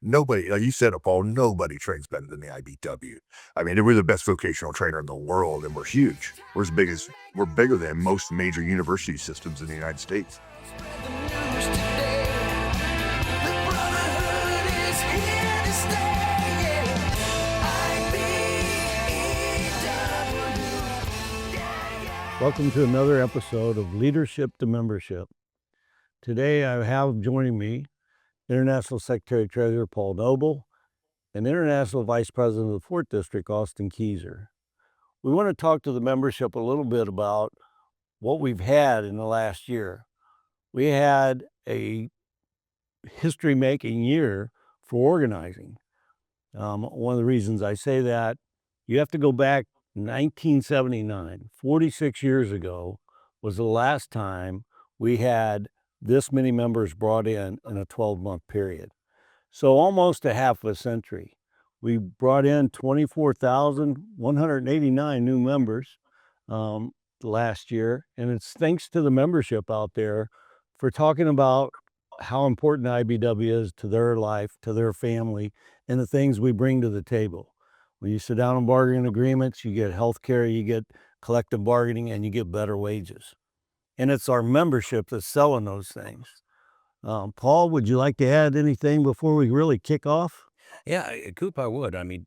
Nobody, like you said, Paul, nobody trains better than the IBW. I mean, we're the best vocational trainer in the world, and we're huge. We're bigger than most major university systems in the United States. Spread the news today. The brotherhood is here to stay. IBEW. Welcome to another episode of Leadership to Membership. Today I have joining me International Secretary-Treasurer Paul Noble and International Vice President of the 4th District, Austin Keyser. We want to talk to the membership a little bit about what we've had in the last year. We had a history-making year for organizing. One of the reasons I say that, you have to go back 1979, 46 years ago, was the last time we had this many members brought in a 12-month period. So almost a half a century. We brought in 24,189 new members last year, and it's thanks to the membership out there for talking about how important IBW is to their life, to their family, and the things we bring to the table. When you sit down on bargaining agreements, you get health care, you get collective bargaining, and you get better wages. And it's our membership that's selling those things. Paul, would you like to add anything before we really kick off? Yeah, Coop, I would. I mean,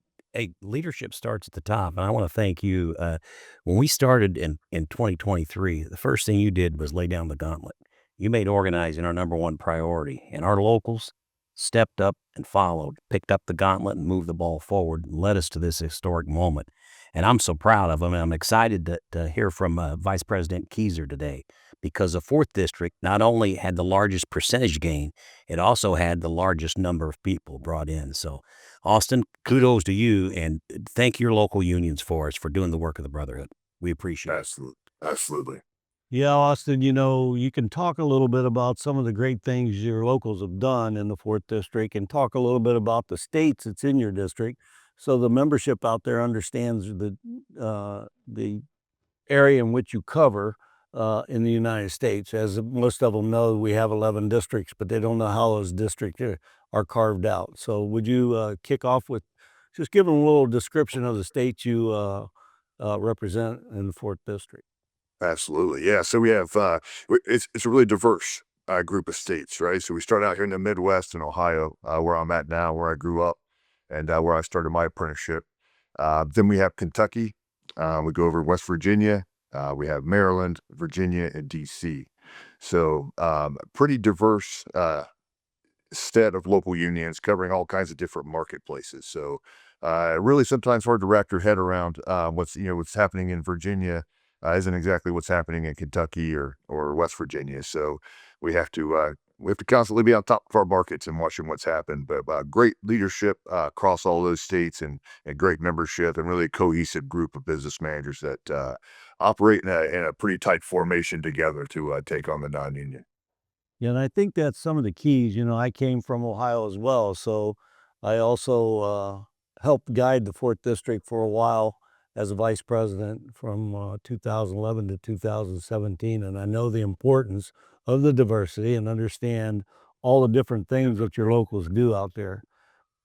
leadership starts at the top, and I want to thank you. When we started in 2023, the first thing you did was lay down the gauntlet. You made organizing our number one priority, and our locals stepped up and followed, picked up the gauntlet and moved the ball forward and led us to this historic moment. And I'm so proud of them, and I'm excited to hear from Vice President Keyser today, because the 4th District not only had the largest percentage gain, it also had the largest number of people brought in. So, Austin, kudos to you, and thank your local unions for us for doing the work of the Brotherhood. We appreciate it. Absolutely. Absolutely. Yeah, Austin, you can talk a little bit about some of the great things your locals have done in the 4th District and talk a little bit about the states that's in your district, so the membership out there understands the area in which you cover in the United States. As most of them know, we have 11 districts, but they don't know how those districts are carved out. So would you kick off with just giving a little description of the states you represent in the 4th District? Absolutely. Yeah. So we have, it's a really diverse group of states, right? So we start out here in the Midwest in Ohio, where I'm at now, where I grew up, and where I started my apprenticeship. Then we have Kentucky. We go over West Virginia. We have Maryland, Virginia, and DC. So pretty diverse set of local unions covering all kinds of different marketplaces. So really sometimes hard to wrap your head around what's happening in Virginia isn't exactly what's happening in Kentucky or West Virginia. So we have to constantly be on top of our markets and watching what's happened. But great leadership across all those states, and great membership, and really a cohesive group of business managers that operate in a pretty tight formation together to take on the non-union. Yeah, and I think that's some of the keys. I came from Ohio as well, so I also helped guide the 4th District for a while as a vice president from 2011 to 2017, and I know the importance of the diversity and understand all the different things that your locals do out there.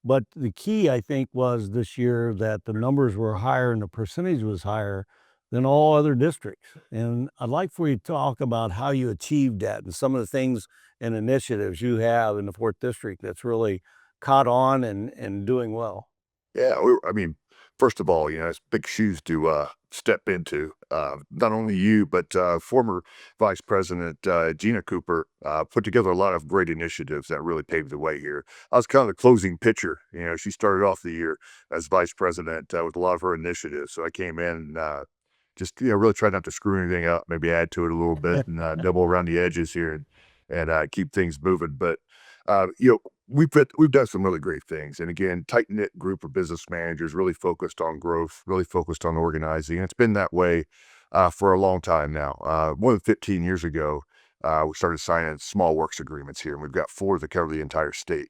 But the key, I think, was this year that the numbers were higher and the percentage was higher than all other districts. And I'd like for you to talk about how you achieved that and some of the things and initiatives you have in the 4th District that's really caught on and doing well. Yeah, I mean, first of all, it's big shoes to step into. Not only you, but former Vice President Gina Cooper put together a lot of great initiatives that really paved the way here. I was kind of the closing pitcher. She started off the year as Vice President with a lot of her initiatives. So I came in just really tried not to screw anything up, maybe add to it a little bit and double around the edges here and keep things moving. But uh, you know, we've done some really great things, and again, tight knit group of business managers, really focused on growth, really focused on organizing. And it's been that way for a long time now. More than 15 years ago, we started signing small works agreements here, and we've got 4 that cover the entire state.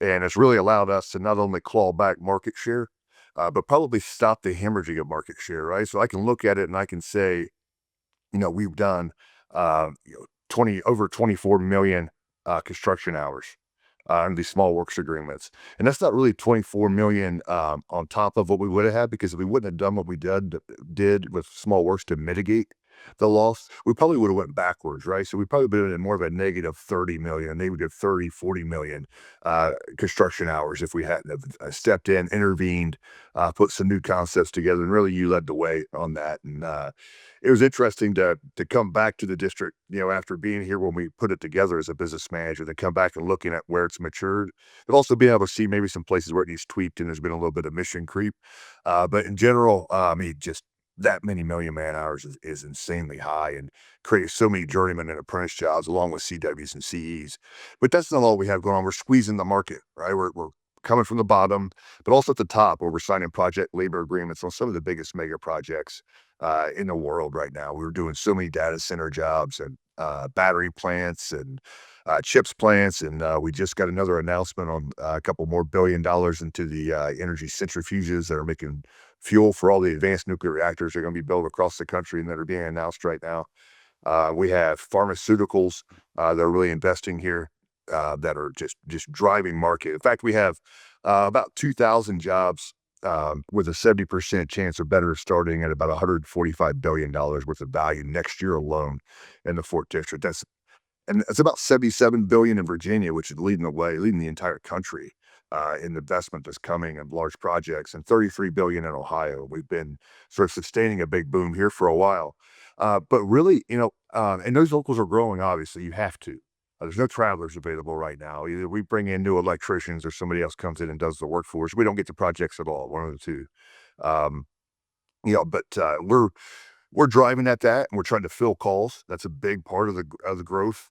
And it's really allowed us to not only claw back market share, but probably stop the hemorrhaging of market share. Right, so I can look at it and I can say, we've done, 20 over 24 million construction hours on these small works agreements. And that's not really 24 million on top of what we would have had, because if we wouldn't have done what we did with small works to mitigate the loss, we probably would have went backwards, right? So we probably been in more of a negative 30 million, negative 30, 40 million construction hours if we hadn't have stepped in, intervened, put some new concepts together, and really you led the way on that. And it was interesting to come back to the district, after being here when we put it together as a business manager, then come back and looking at where it's matured, and also being able to see maybe some places where it needs tweaked and there's been a little bit of mission creep. But in general, I mean, just that many million man hours is insanely high, and creates so many journeyman and apprentice jobs along with CWs and CEs. But that's not all we have going on. We're squeezing the market, right? We're coming from the bottom, but also at the top where we're signing project labor agreements on some of the biggest mega projects in the world right now. We're doing so many data center jobs and battery plants and chips plants. And we just got another announcement on a couple more $1 billion into the energy centrifuges that are making fuel for all the advanced nuclear reactors that are going to be built across the country and that are being announced right now. We have pharmaceuticals that are really investing here that are just driving market. In fact, we have about 2,000 jobs with a 70% chance or better starting at about $145 billion worth of value next year alone in the Fort District. And it's about 77 billion in Virginia, which is leading the way, leading the entire country in investment that's coming in large projects, and 33 billion in Ohio. We've been sort of sustaining a big boom here for a while. But really, and those locals are growing, obviously, you have to. There's no travelers available right now. Either we bring in new electricians or somebody else comes in and does the work for us. We don't get the projects at all, one of the two. Um, but we're driving at that, and we're trying to fill calls. That's a big part of the growth.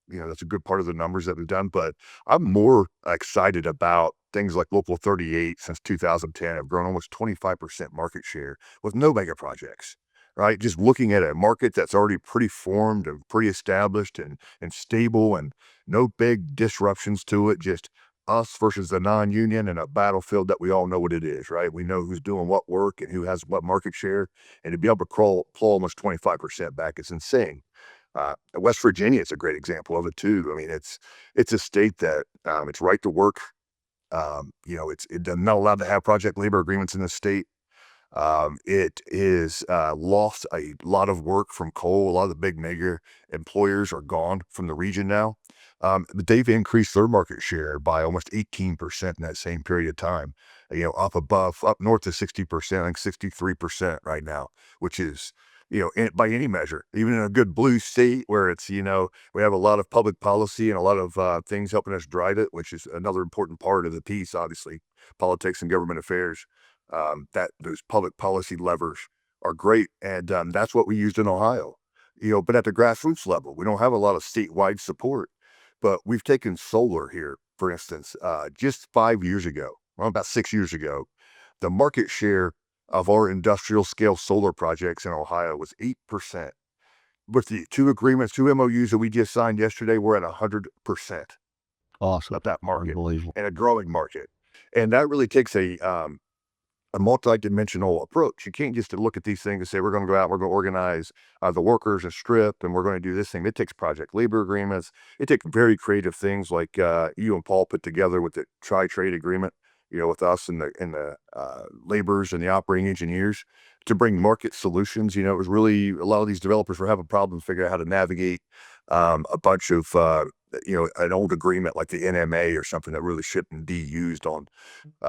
That's a good part of the numbers that we've done. But I'm more excited about things like Local 38 since 2010 have grown almost 25% market share with no mega projects. Right, just looking at a market that's already pretty formed and pretty established and stable, and no big disruptions to it. Just us versus the non-union and a battlefield that we all know what it is, right? We know who's doing what work and who has what market share, and to be able to claw almost 25% back is insane. West Virginia is a great example of it too. I mean, it's a state that it's right to work. It's not allowed to have project labor agreements in the state. It is lost a lot of work from coal. A lot of the big mega employers are gone from the region now. But they've increased their market share by almost 18% in that same period of time. Up north of 60%, I think 63% right now, which is, by any measure, even in a good blue state where it's, we have a lot of public policy and a lot of things helping us drive it, which is another important part of the piece, obviously, politics and government affairs. That those public policy levers are great, and that's what we used in Ohio. But at the grassroots level, we don't have a lot of statewide support. But we've taken solar here, for instance, just 5 years ago, well, about 6 years ago, the market share of our industrial scale solar projects in Ohio was 8%. With the two MOUs that we just signed yesterday, we're at 100% Awesome. of that market, Unbelievable. and a growing market. And that really takes a multi-dimensional approach. You can't just look at these things and say, we're going to go out, we're going to organize the workers and strip, and we're going to do this thing. It takes project labor agreements. It takes very creative things like you and Paul put together with the tri-trade agreement, with us and the laborers and the operating engineers to bring market solutions. It was really, a lot of these developers were having problems figuring out how to navigate a bunch of, an old agreement like the NMA or something that really shouldn't be used on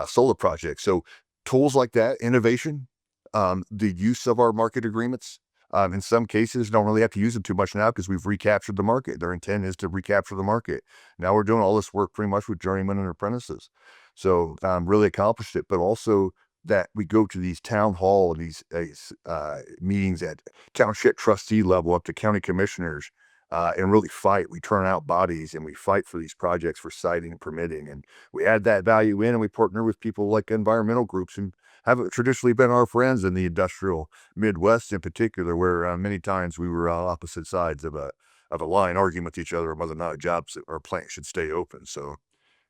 solar projects. So tools like that, innovation, the use of our market agreements, in some cases don't really have to use them too much now because we've recaptured the market. Their intent is to recapture the market. Now we're doing all this work pretty much with journeymen and apprentices. So really accomplished it, but also that we go to these town hall and these meetings at township trustee level up to county commissioners and really fight. We turn out bodies and we fight for these projects for siting and permitting. And we add that value in, and we partner with people like environmental groups who haven't traditionally been our friends in the industrial Midwest in particular, where many times we were on opposite sides of a line arguing with each other on whether or not jobs or plants should stay open. So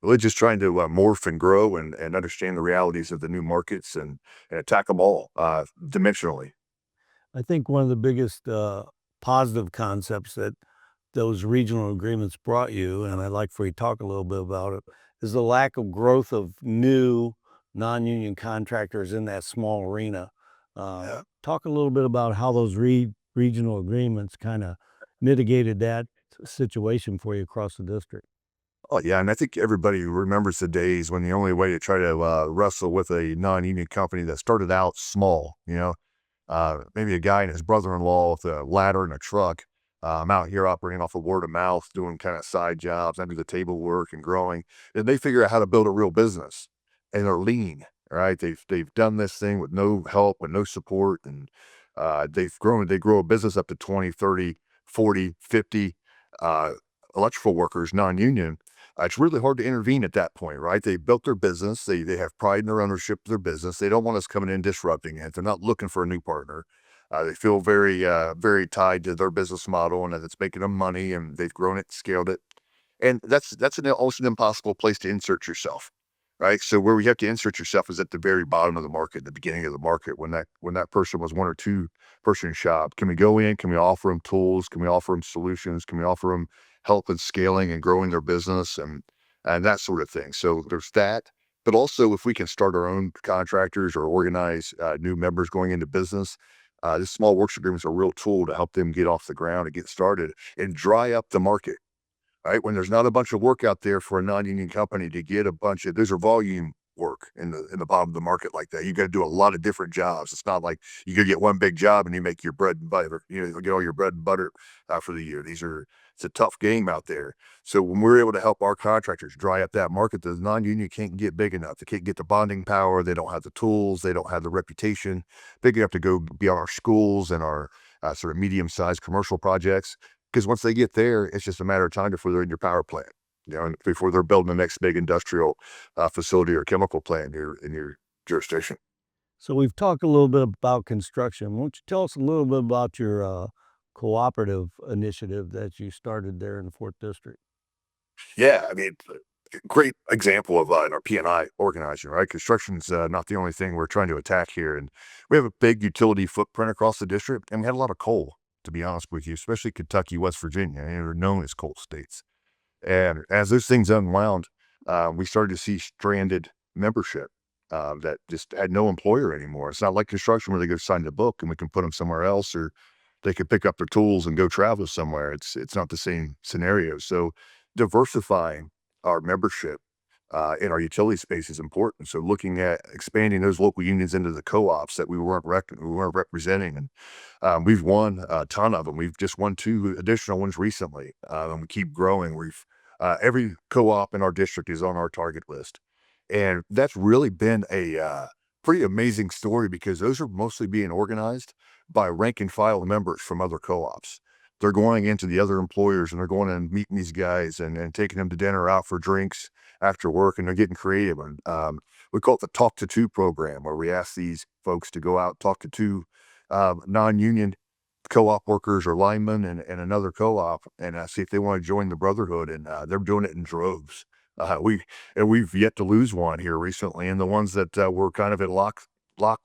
really just trying to morph and grow and understand the realities of the new markets and attack them all dimensionally. I think one of the biggest positive concepts that those regional agreements brought you, and I'd like for you to talk a little bit about it, is the lack of growth of new non-union contractors in that small arena. Yeah. Talk a little bit about how those regional agreements kind of mitigated that situation for you across the district. Oh yeah, and I think everybody remembers the days when the only way to try to wrestle with a non-union company that started out small, maybe a guy and his brother-in-law with a ladder and a truck. I'm out here operating off of word of mouth, doing kind of side jobs, under the table work and growing. And they figure out how to build a real business, and they're lean, right? They've done this thing with no help, with no support, and they've grown. They grow a business up to 20, 30, 40, 50 electrical workers, non-union. It's really hard to intervene at that point, right? They built their business. They have pride in their ownership of their business. They don't want us coming in disrupting it. They're not looking for a new partner. They feel very tied to their business model and that it's making them money, and they've grown it, scaled it. And that's almost an impossible place to insert yourself, right? So where we have to insert yourself is at the very bottom of the market, the beginning of the market, when that person was one or two person shop. Can we go in? Can we offer them tools? Can we offer them solutions? Can we offer them help in scaling and growing their business and that sort of thing? So there's that. But also, if we can start our own contractors or organize new members going into business, this small works agreement is a real tool to help them get off the ground and get started and dry up the market. Right? When there's not a bunch of work out there for a non-union company to get a bunch of, those are volume work in the bottom of the market like that. You got to do a lot of different jobs. It's not like you could get one big job and you make your bread and butter. You get all your bread and butter for the year. It's a tough game out there. So when we're able to help our contractors dry up that market, the non-union can't get big enough. They can't get the bonding power. They don't have the tools. They don't have the reputation big enough to go beyond our schools and our sort of medium-sized commercial projects. Because once they get there, it's just a matter of time before they're in your power plant, and before they're building the next big industrial facility or chemical plant in your jurisdiction. So we've talked a little bit about construction. Why don't you tell us a little bit about your cooperative initiative that you started there in the 4th District? Yeah, I mean, great example of in our P&I organizing, right? Construction's not the only thing we're trying to attack here, and we have a big utility footprint across the district, and we had a lot of coal, to be honest with you, especially Kentucky, West Virginia. They're known as coal states. And as those things unwound, we started to see stranded membership that just had no employer anymore. It's not like construction where they go sign the book and we can put them somewhere else, or they could pick up their tools and go travel somewhere. It's not the same scenario. So diversifying our membership in our utility space is important. So looking at expanding those local unions into the co-ops that we weren't representing, and we've won a ton of them. We've just won 2 additional ones recently, and we keep growing. Every co-op in our district is on our target list, and that's really been a pretty amazing story because those are mostly being organized by rank and file members from other co-ops. They're going into the other employers and they're going and meeting these guys and taking them to dinner, out for drinks after work, and they're getting creative. And we call it the Talk to Two program, where we ask these folks to go out, talk to 2 non-union co-op workers or linemen and another co-op, and see if they want to join the brotherhood. And they're doing it in droves. We've yet to lose one here recently, and the ones that we're kind of in lock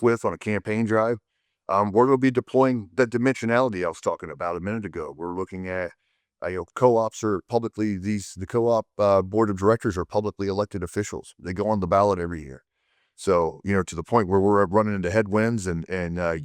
with on a campaign drive, we're going to be deploying that dimensionality I was talking about a minute ago. We're looking at co-ops are the co-op board of directors are publicly elected officials. They go on the ballot every year. So, to the point where we're running into headwinds and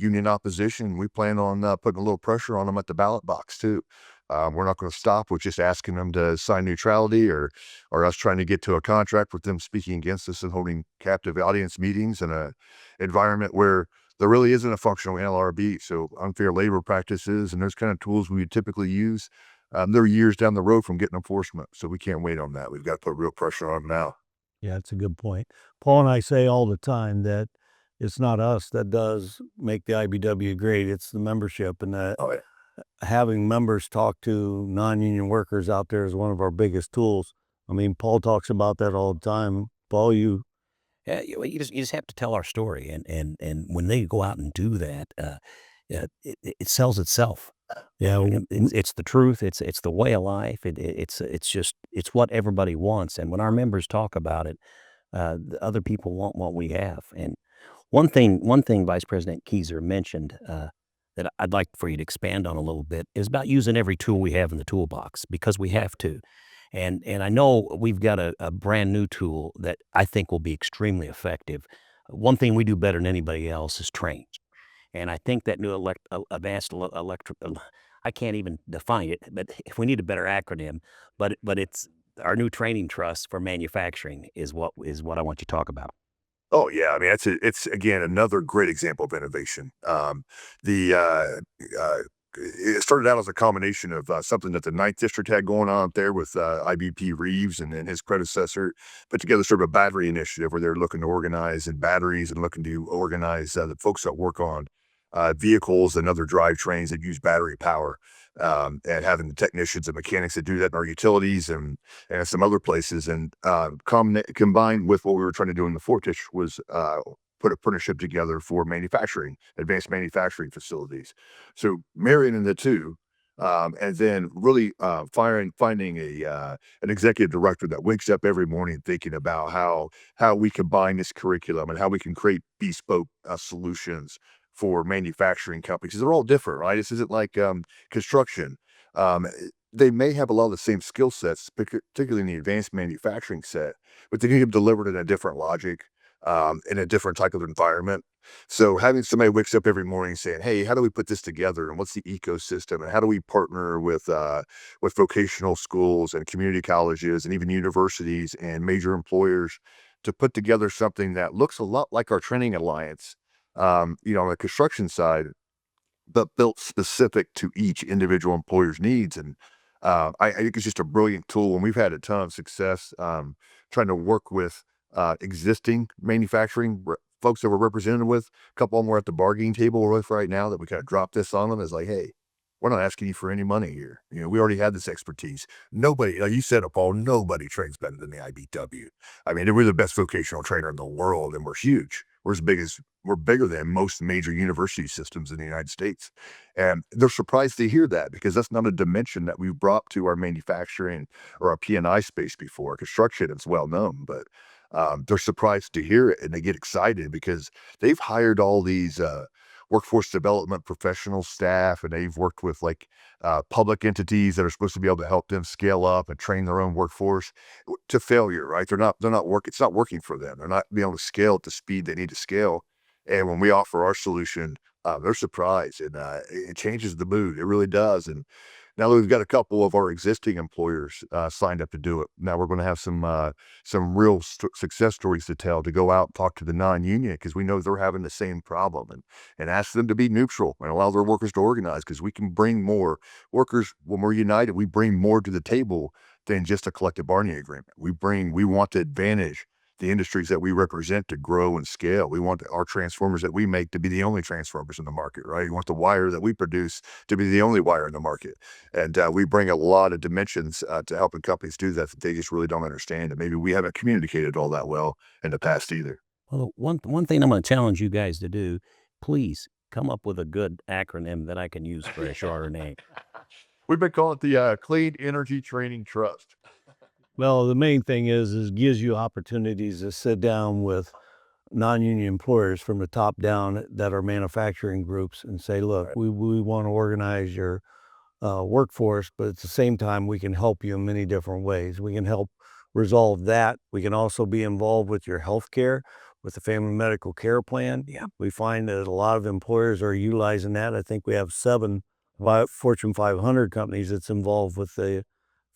union opposition, we plan on putting a little pressure on them at the ballot box too. We're not going to stop with just asking them to sign neutrality or us trying to get to a contract with them speaking against us and holding captive audience meetings in a environment where there really isn't a functional NLRB. So unfair labor practices and those kind of tools we would typically use, they're years down the road from getting enforcement. So we can't wait on that. We've got to put real pressure on them now. Yeah, that's a good point. Paul and I say all the time that it's not us that does make the IBW great. It's the membership, and that Oh, yeah. having members talk to non-union workers out there is one of our biggest tools. I mean, Paul talks about that all the time. Paul, Yeah, you just have to tell our story, and when they go out and do that, it sells itself. yeah, It's the truth. It's the way of life. It's what everybody wants. And when our members talk about it, the other people want what we have. And one thing Vice President Keyser mentioned that that I'd like for you to expand on a little bit is about using every tool we have in the toolbox because we have to. And I know we've got a brand new tool that I think will be extremely effective. One thing we do better than anybody else is train. And I think that new advanced electric, I can't even define it, but if we need a better acronym, but it's our new training trust for manufacturing is what I want you to talk about. Oh yeah, I mean it's again another great example of innovation. The it started out as a combination of something that the Ninth District had going on up there with IBP Reeves and then his predecessor put together sort of a battery initiative where they're looking to organize in batteries and looking to organize the folks that work on vehicles and other drivetrains that use battery power. And having the technicians and mechanics that do that in our utilities and some other places, and combined with what we were trying to do in the Fort District was put a partnership together for manufacturing, advanced manufacturing facilities. So marrying the two, and then really finding an executive director that wakes up every morning thinking about how we combine this curriculum and how we can create bespoke solutions for manufacturing companies. 'Cause they're all different, right? This isn't like construction. Um, they may have a lot of the same skill sets, particularly in the advanced manufacturing set, but they need them delivered in a different logic, in a different type of environment. So having somebody wakes up every morning saying, "Hey, how do we put this together? And what's the ecosystem? And how do we partner with vocational schools and community colleges and even universities and major employers to put together something that looks a lot like our training alliance, on the construction side, but built specific to each individual employer's needs." And I think it's just a brilliant tool, and we've had a ton of success trying to work with existing manufacturing folks that we're represented with. A couple of them we're at the bargaining table with right now that we kind of dropped this on them as like, "Hey, we're not asking you for any money here. We already had this expertise. Nobody, like you said, Paul, nobody trains better than the IBW. I mean, we're the best vocational trainer in the world, and we're huge. We're bigger than most major university systems in the United States." And they're surprised to hear that because that's not a dimension that we've brought to our manufacturing or our P&I space before. Construction is well known, but they're surprised to hear it and they get excited because they've hired all these workforce development professional staff, and they've worked with like public entities that are supposed to be able to help them scale up and train their own workforce to failure, right? It's not working for them. They're not being able to scale at the speed they need to scale. And when we offer our solution, they're surprised, and it changes the mood. It really does. And now that we've got a couple of our existing employers signed up to do it, now we're going to have some real success stories to tell to go out and talk to the non-union because we know they're having the same problem, and ask them to be neutral and allow their workers to organize because we can bring more workers when we're united. We bring more to the table than just a collective bargaining agreement. We want to advantage the industries that we represent to grow and scale. We want our transformers that we make to be the only transformers in the market, right? We want the wire that we produce to be the only wire in the market. And we bring a lot of dimensions to helping companies do that they just really don't understand. And maybe we haven't communicated all that well in the past either. Well, one thing I'm going to challenge you guys to do, please come up with a good acronym that I can use for a shorter name. We've been calling it the Clean Energy Training Trust. Well, the main thing is it gives you opportunities to sit down with non-union employers from the top down that are manufacturing groups and say, look, we want to organize your workforce, but at the same time, we can help you in many different ways. We can help resolve that. We can also be involved with your health care, with the Family Medical Care Plan. Yeah. We find that a lot of employers are utilizing that. I think we have 7 Fortune 500 companies that's involved with the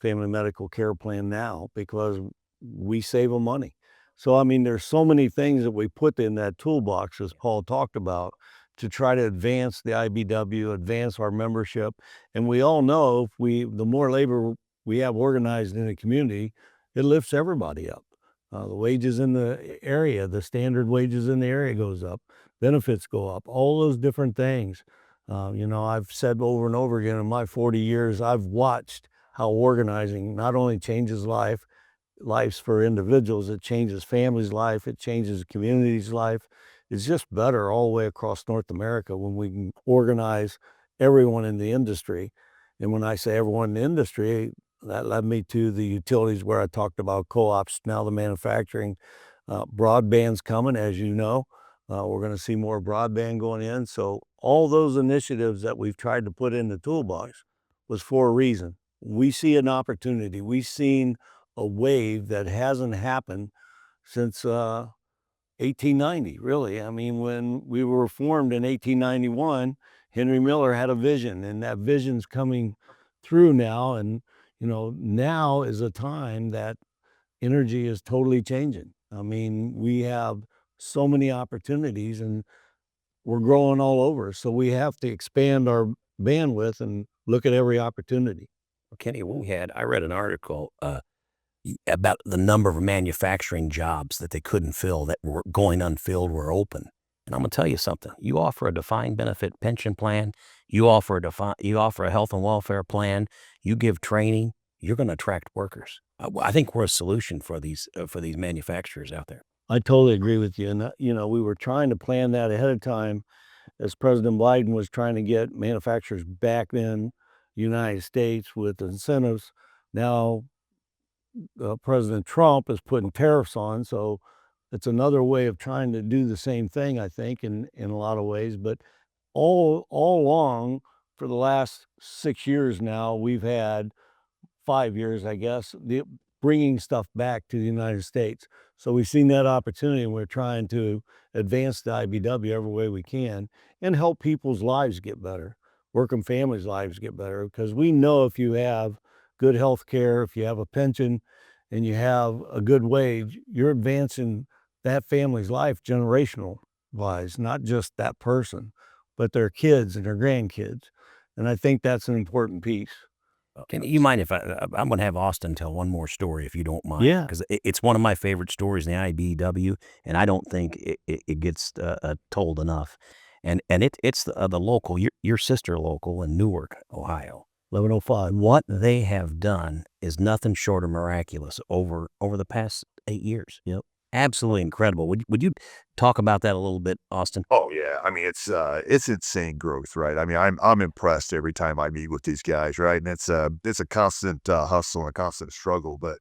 Family Medical Care Plan now because we save them money. So, I mean, there's so many things that we put in that toolbox, as Paul talked about, to try to advance the IBW, advance our membership. And we all know the more labor we have organized in a community, it lifts everybody up. The wages in the area, the standard wages in the area goes up, benefits go up, all those different things. I've said over and over again in my 40 years, I've watched how organizing not only changes lives for individuals, it changes families' life, it changes the community's life. It's just better all the way across North America when we can organize everyone in the industry. And when I say everyone in the industry, that led me to the utilities where I talked about co-ops, now the manufacturing. Broadband's coming, as you know. We're going to see more broadband going in. So all those initiatives that we've tried to put in the toolbox was for a reason. We see an opportunity. We've seen a wave that hasn't happened since 1890, really. I mean, when we were formed in 1891, Henry Miller had a vision, and that vision's coming through now. And, now is a time that energy is totally changing. I mean, we have so many opportunities and we're growing all over. So we have to expand our bandwidth and look at every opportunity. Kenny, I read an article about the number of manufacturing jobs that they couldn't fill that were going unfilled were open. And I'm gonna tell you something. You offer a defined benefit pension plan, you offer a health and welfare plan, you give training, you're gonna attract workers. I think we're a solution for these manufacturers out there. I totally agree with you. And, we were trying to plan that ahead of time as President Biden was trying to get manufacturers back in the United States with incentives. Now, President Trump is putting tariffs on. So it's another way of trying to do the same thing, I think, in a lot of ways. But all along, for the last 6 years now, we've had 5 years, I guess, bringing stuff back to the United States. So we've seen that opportunity, and we're trying to advance the IBW every way we can and help people's lives get better, working families' lives get better. Because we know if you have good health care, if you have a pension, and you have a good wage, you're advancing that family's life generational wise, not just that person, but their kids and their grandkids. And I think that's an important piece. Can you mind if I'm going to have Austin tell one more story, if you don't mind? Yeah. Because it's one of my favorite stories in the IBEW, and I don't think it gets told enough. And it's the local, your sister local in Newark, Ohio. 1105. What they have done is nothing short of miraculous over the past 8 years. Yep. Absolutely incredible. Would you talk about that a little bit, Austin? Oh yeah, I mean it's insane growth, right? I mean I'm impressed every time I meet with these guys, right? And it's a constant hustle and a constant struggle, but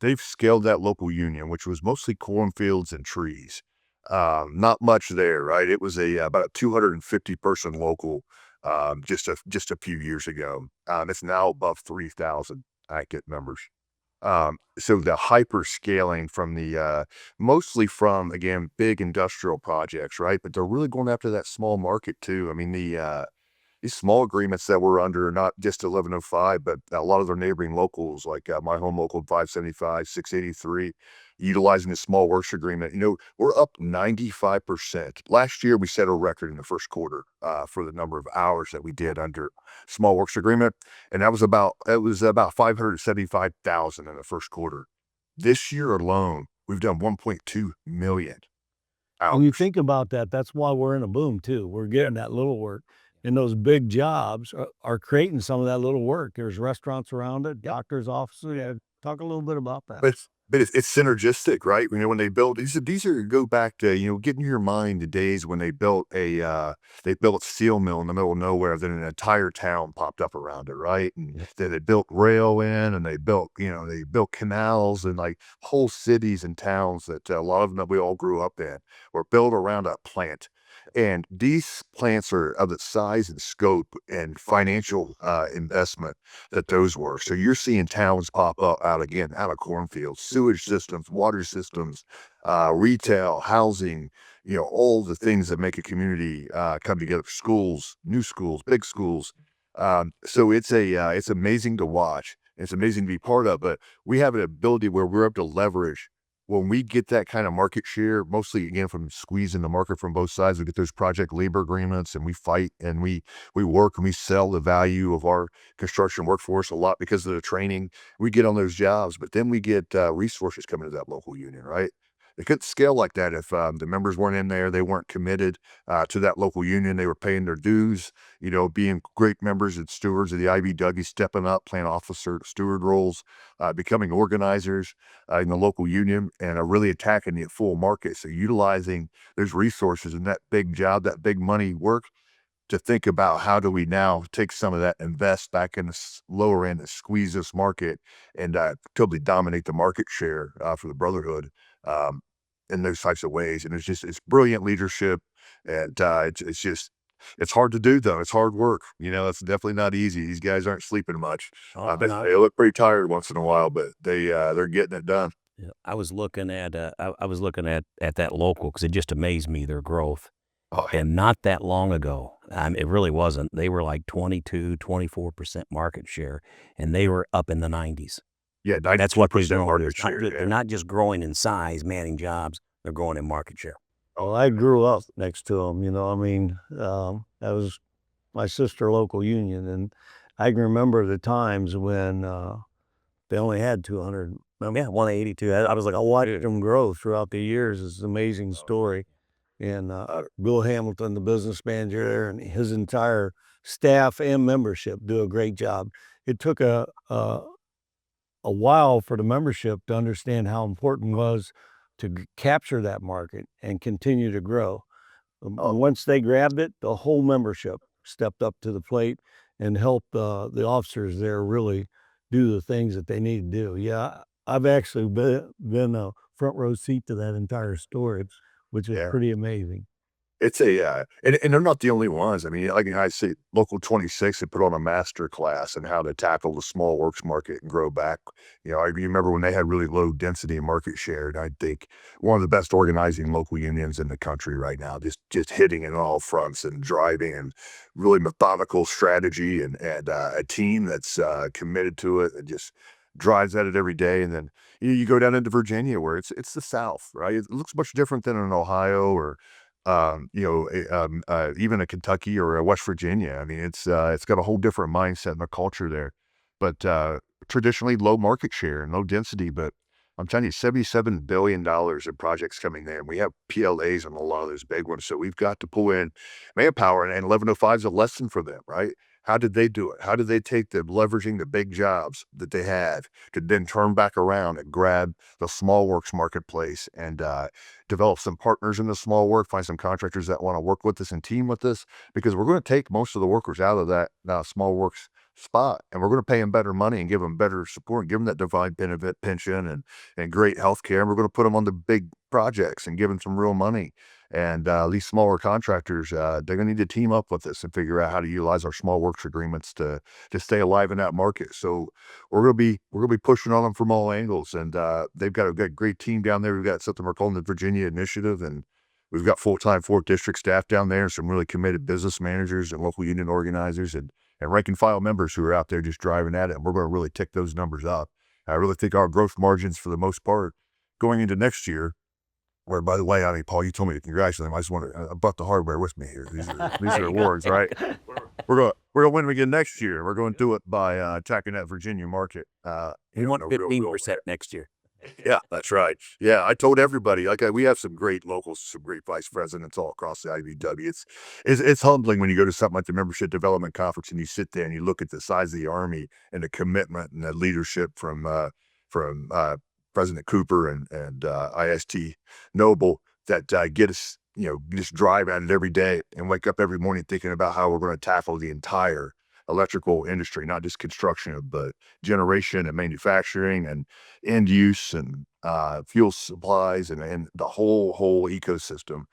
they've scaled that local union, which was mostly cornfields and trees. Not much there, right? It was about a 250 person local just a few years ago. It's now above 3,000 active members. So the hyper scaling from the mostly from again big industrial projects, right? But they're really going after that small market too. I mean these small agreements that we're under, not just 1105, but a lot of their neighboring locals, like my home local 575, 683, utilizing the small works agreement. We're up 95%. Last year, we set a record in the first quarter for the number of hours that we did under small works agreement, and it was about 575,000 in the first quarter. This year alone, we've done 1.2 million When you hours. think about that, that's why we're in a boom too. We're getting that little work. And those big jobs are creating some of that little work. There's restaurants around it, doctor's offices. Yeah, talk a little bit about that. But it's synergistic, right? When they built these are go back to getting your mind the days when they built a steel mill in the middle of nowhere, then an entire town popped up around it, right? And then they built rail in, and they built canals, and like whole cities and towns that a lot of them that we all grew up in were built around a plant. And these plants are of the size and scope and financial investment that those were. So you're seeing towns pop up out of cornfields, sewage systems, water systems, retail, housing, all the things that make a community come together. Schools, new schools, big schools. So it's amazing to watch. It's amazing to be part of, but we have an ability where we're able to leverage when we get that kind of market share, mostly again from squeezing the market from both sides. We get those project labor agreements, and we fight, and we work, and we sell the value of our construction workforce a lot because of the training we get on those jobs. But then we get resources coming to that local union, right? They couldn't scale like that if the members weren't in there. They weren't committed to that local union. They were paying their dues, being great members and stewards of the IBW, stepping up, playing officer steward roles, becoming organizers in the local union, and really attacking the full market. So utilizing those resources and that big job, that big money work, to think about how do we now take some of that, invest back in the lower end, and squeeze this market and totally dominate the market share for the Brotherhood. Um, in those types of ways. And it's brilliant leadership. And it's hard to do though. It's hard work. It's definitely not easy. These guys aren't sleeping much. They look pretty tired once in a while, but they're getting it done. Yeah, I was looking at I was looking at that local because it just amazed me their growth. Oh, And not that long ago, it really wasn't. They were like 22, 24% market share, and they were up in the 90s. yeah, That's what they're 92% doing. market share. They're Yeah. not just growing in size, manning jobs. They're growing in market share. Well, I grew up next to them, that was my sister local union, and I can remember the times when they only had 200. Yeah, 182. I was like, I watched them grow throughout the years. It's an amazing story. And Bill Hamilton, the business manager there, and his entire staff and membership do a great job. It took a while for the membership to understand how important it was to capture that market and continue to grow. Once they grabbed it, the whole membership stepped up to the plate and helped the officers there really do the things that they need to do. Yeah, I've actually been a front row seat to that entire story, which is Yeah. pretty amazing. It's and they're not the only ones. I mean, like I say, Local 26 had put on a master class on how to tackle the small works market and grow back. I remember when they had really low density and market share, and I think one of the best organizing local unions in the country right now, just hitting it on all fronts and driving and really methodical strategy and a team that's committed to it and just drives at it every day. And then you go down into Virginia where it's the South, right? It looks much different than in Ohio or even a Kentucky or a West Virginia. I mean, it's got a whole different mindset and a culture there, but traditionally low market share and low density. But I'm telling you, $77 billion in projects coming there, and we have PLAs on a lot of those big ones. So we've got to pull in manpower, and 1105 is a lesson for them, right? How did they do it? How did they take the leveraging the big jobs that they had to then turn back around and grab the small works marketplace and develop some partners in the small work, find some contractors that want to work with us and team with us, because we're going to take most of the workers out of that small works spot, and we're going to pay them better money and give them better support and give them that defined benefit pension and great health care. And we're going to put them on the big projects and give them some real money. And these smaller contractors, they're going to need to team up with us and figure out how to utilize our small works agreements to stay alive in that market. So we're going to be pushing on them from all angles. And they've got a great team down there. We've got something we're calling the Virginia Initiative, and we've got full-time 4th District staff down there, some really committed business managers and local union organizers and rank and file members who are out there just driving at it. And we're going to really tick those numbers up. I really think our growth margins, for the most part, going into next year, where, by the way, I mean, Paul, you told me to congratulate them. I just want to brought the hardware with me here. These are awards, right? We're gonna win them again next year. We're going to do it by attacking that Virginia market. We want a real 15% next year. Yeah, that's right. Yeah, I told everybody, we have some great locals, some great vice presidents all across the IBW. It's humbling when you go to something like the Membership Development Conference and you sit there and you look at the size of the Army and the commitment and the leadership from President Cooper and IST Noble that get us, just drive at it every day and wake up every morning thinking about how we're going to tackle the entire electrical industry, not just construction, but generation and manufacturing and end use and fuel supplies and the whole ecosystem.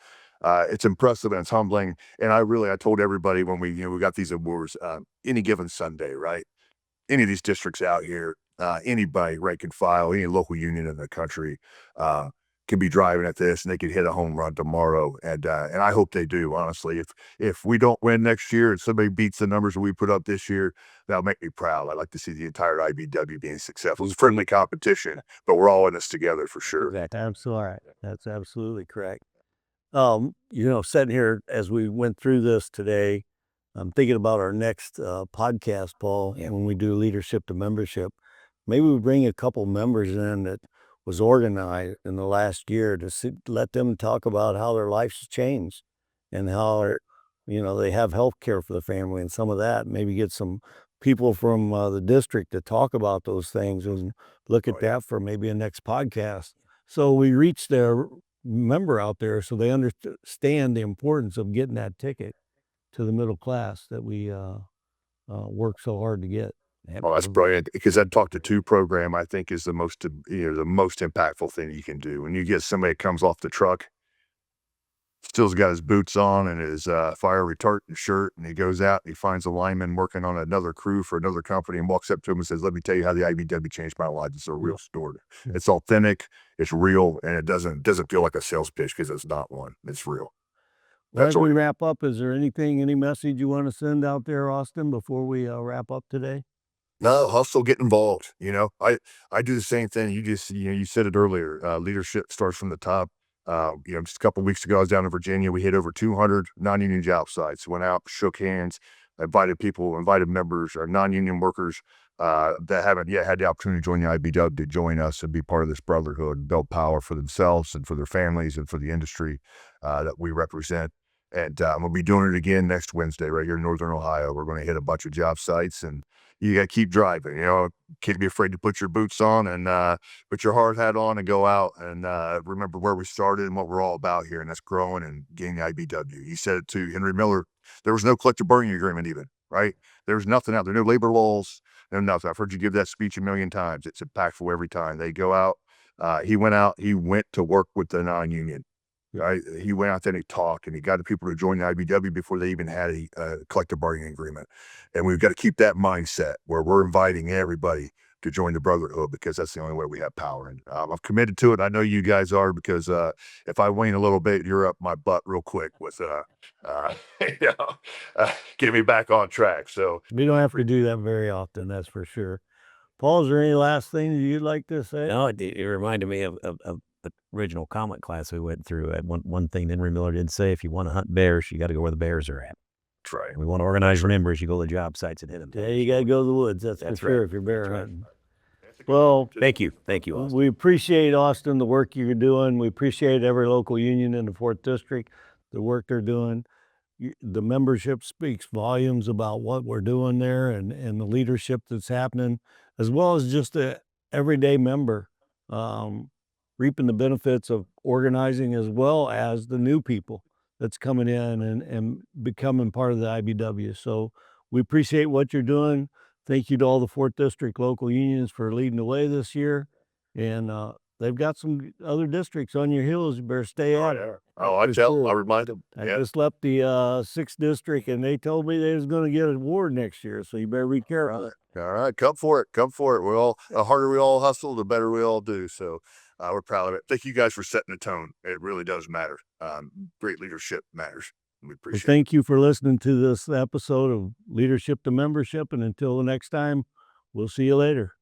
It's impressive and it's humbling. And I told everybody when we got these awards, any given Sunday, right? Any of these districts out here, anybody rank and file, any local union in the country, can be driving at this and they could hit a home run tomorrow. And I hope they do, honestly. If we don't win next year and somebody beats the numbers that we put up this year, that'll make me proud. I'd like to see the entire IBW being successful. It's friendly competition, but we're all in this together for sure. That's absolutely correct. Sitting here as we went through this today, I'm thinking about our next podcast, Paul, when we do leadership to membership. Maybe we bring a couple members in that was organized in the last year to let them talk about how their lives changed and how, they have health care for the family and some of that. Maybe get some people from the district to talk about those things and look at that for maybe a next podcast. So we reach their member out there so they understand the importance of getting that ticket to the middle class that we work so hard to get. Oh, that's brilliant. Because that Talk to Two program, I think, is the most, the most impactful thing you can do. When you get somebody that comes off the truck, still's got his boots on and his fire retardant shirt, and he goes out and he finds a lineman working on another crew for another company and walks up to him and says, "Let me tell you how the IBW changed my life. It's a real story. It's authentic, it's real, and it doesn't feel like a sales pitch because it's not one. It's real." Well, That's as we what wrap up, is there any message you want to send out there, Austin, before we wrap up today? No, hustle, get involved. I do the same thing. You said it earlier. Leadership starts from the top. Just a couple of weeks ago, I was down in Virginia. We hit over 200 non-union job sites. Went out, shook hands, invited members or non-union workers that haven't yet had the opportunity to join the IBW to join us and be part of this brotherhood, build power for themselves and for their families and for the industry that we represent. And we'll be doing it again next Wednesday right here in Northern Ohio. We're going to hit a bunch of job sites, and you got to keep driving. Can't be afraid to put your boots on and put your hard hat on and go out and remember where we started and what we're all about here, and that's growing and getting the IBW. You said it too, Henry Miller. There was no collective bargaining agreement even, right? There was nothing out there, no labor laws, no nothing. I've heard you give that speech a million times. It's impactful every time. They go out. He went to work with the non-union. Right? He went out there and he talked and he got the people to join the IBW before they even had a collective bargaining agreement. And we've got to keep that mindset where we're inviting everybody to join the brotherhood because that's the only way we have power. And I'm committed to it. I know you guys are because if I wane a little bit, you're up my butt real quick with getting me back on track. So We don't have to do that very often, that's for sure. Paul, is there any last things you'd like to say? No, it reminded me of the original comic class we went through. One thing Henry Miller did say: if you want to hunt bears, you got to go where the bears are at. that's right. We want to organize members. You go to the job sites and hit them. Yeah, you got to go to the woods. That's for That's sure right. if you're bear That's right. hunting. Well, Thank you, Austin. we appreciate, Austin, the work you're doing. We appreciate every local union in the 4th District, the work they're doing. The membership speaks volumes about what we're doing there and the leadership that's happening, as well as just the everyday member reaping the benefits of organizing, as well as the new people that's coming in and becoming part of the IBW. So we appreciate what you're doing. Thank you to all the 4th District local unions for leading the way this year. And they've got some other districts on your heels. You better stay at it. I For tell, sure. I remind them. I Yeah. just left the 6th District, and they told me they was going to get an award next year. So you better be careful. All right, come for it. Come for it. The harder we all hustle, the better we all do. So we're proud of it. Thank you guys for setting the tone. It really does matter. Great leadership matters. We Well, appreciate it. thank you for listening to this episode of Leadership to Membership. And until the next time, we'll see you later.